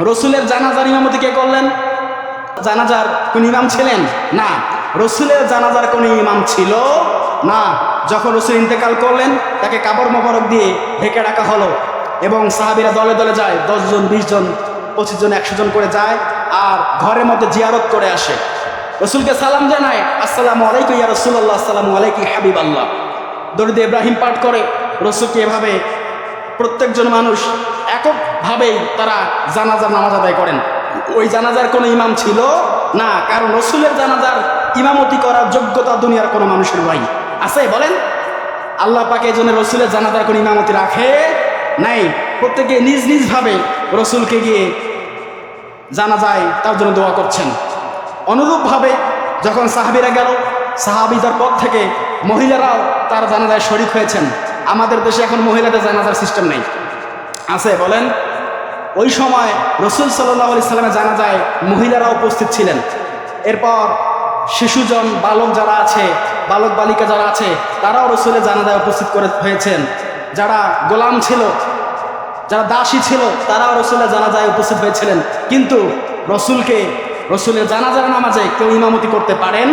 রসুলের জানাজার ইমামতি কে করলেন? জানাজার কোন ইমাম ছিলেন না, রসুলের জানাজার কোন ইমাম ছিল না। যখন রসুল ইন্তেকাল করলেন তাকে কাপড় মোবারক দিয়ে ঢেকে রাখা হলো এবং সাহাবীরা দলে দলে যায়, 10 জন 20 জন 25 জন 100 জন করে যায় আর ঘরের মধ্যে জিয়ারত করে আসে। রসুলকে সালাম জানায়, আসসালামু আলাইকুম ইয়া রাসূলুল্লাহ, আসসালামু আলাইকুম হাবিব আল্লাহ। দরুদ ইব্রাহিম পাঠ করে রসুলকে এভাবে প্রত্যেকজন মানুষ এককভাবেই তারা জানাজার নামাজ আদায় করেন। ওই জানাজার কোনো ইমাম ছিল না, কারণ রসুলের জানাজার ইমামতি করার যোগ্যতা দুনিয়ার কোনো মানুষের নাই। আছে বলেন? আল্লাহ পাক এই জন্য রসুলের জানাজার কোনো ইমামতি রাখে নাই। প্রত্যেকে নিজ নিজভাবে রসুলকে গিয়ে জানাজায় তার জন্য দোয়া করছেন। অনুরূপভাবে যখন সাহাবীরা গেল, সাহাবীদের পর থেকে মহিলারাও তার জানাজায় শরীক হয়েছেন। আমাদের দেশে এখন মহিলাদের জানাজার সিস্টেম নেই, আছে বলেন? ওই সময় রসুল সাল্লাল্লাহু আলাইহি সাল্লামের জানাজায় মহিলারা উপস্থিত ছিলেন। এরপর শিশুজন বালক যারা আছে, বালক বালিকা যারা আছে, তারাও রসুলের জানাজায় উপস্থিত হয়েছেন। যারা গোলাম ছিল, যারা দাসী ছিল, তারাও রসুলের জানাজায় উপস্থিত হয়েছিলেন। কিন্তু রসুলের জানাজার নামাজে কেউ ইমামতি করতে পারেন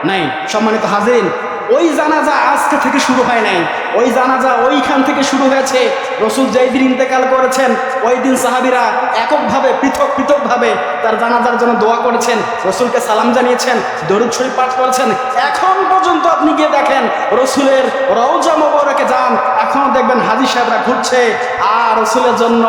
নাই। সম্মানিত হাজিরিন, ওই জানাজা আজকে থেকে শুরু হয় নাই, ওই জানাজা ওইখান থেকে শুরু হয়েছে। রসুল যেই দিন ইন্তেকাল করেছেন ওই দিন সাহাবীরা এককভাবে পৃথকভাবে তার জানাজার জন্য দোয়া করেছেন, রসুলকে সালাম জানিয়েছেন, দরুদ শরীফ পাঠ করেছেন। এখন পর্যন্ত আপনি গিয়ে দেখেন রসুলের রওজা মোবারকে যান, এখনো দেখবেন হাজী সাহেবরা ঘুরছে আর রসুলের জন্য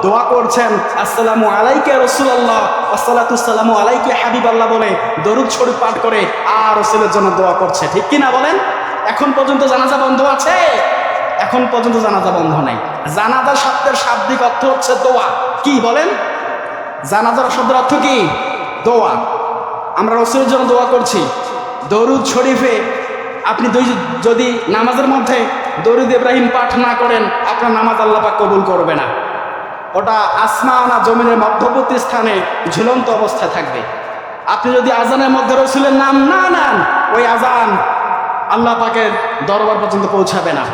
দোয়া করছেন, আসসালামু আলাইকা রাসূলুল্লাহ, আসসালাতু আলাইকা হাবিবাল্লাহ বলে দরুদ শরীফ পাঠ করে আর রসুলের জন্য দোয়া করছে। ঠিক কিনা বলেন? এখন পর্যন্ত জানাজা বন্ধ আছে? এখন পর্যন্ত জানাজা বন্ধ নাই। জানাজা শব্দের শাব্দিক অর্থ হচ্ছে দোয়া। কি বলেন? জানাজার শব্দের অর্থ কি? দোয়া। আমরা রসুলের জন্য দোয়া করছি। দরুদ শরীফে আপনি যদি নামাজের মধ্যে দরুদ ইব্রাহিম পাঠ না করেন, আপনার নামাজ আল্লাহ পাক কবুল করবে না। ওটা আসমান আর জমিনের মধ্যবর্তী স্থানে ঝুলন্ত অবস্থায় থাকবে। আপনি যদি আজানের মধ্যে রসুলের নাম না নেন, ওই আজান আল্লাহ পাকের দরবার পর্যন্ত পৌঁছাবে না।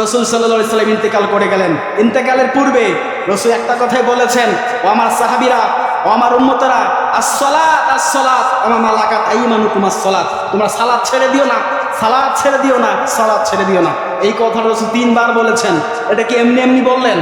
রসুল সাল্লাল্লাহু আলাইহি সাল্লাম ইন্তেকাল করে গেলেন। ইন্তেকালের পূর্বে রসুল একটা কথাই বলেছেন, ও আমার সাহাবীরা, ও আমার উম্মতেরা, আসসালাত আসসালাত ওয়া মা মালাকাত আইমানুকুম আসসালাত, তোমরা সালাত ছেড়ে দিও না, সালাত ছেড়ে দিও না, সালাত ছেড়ে দিও না। এই কথাটা রসুল 3 বার বলেছেন। এটা কি এমনি এমনি বললেন?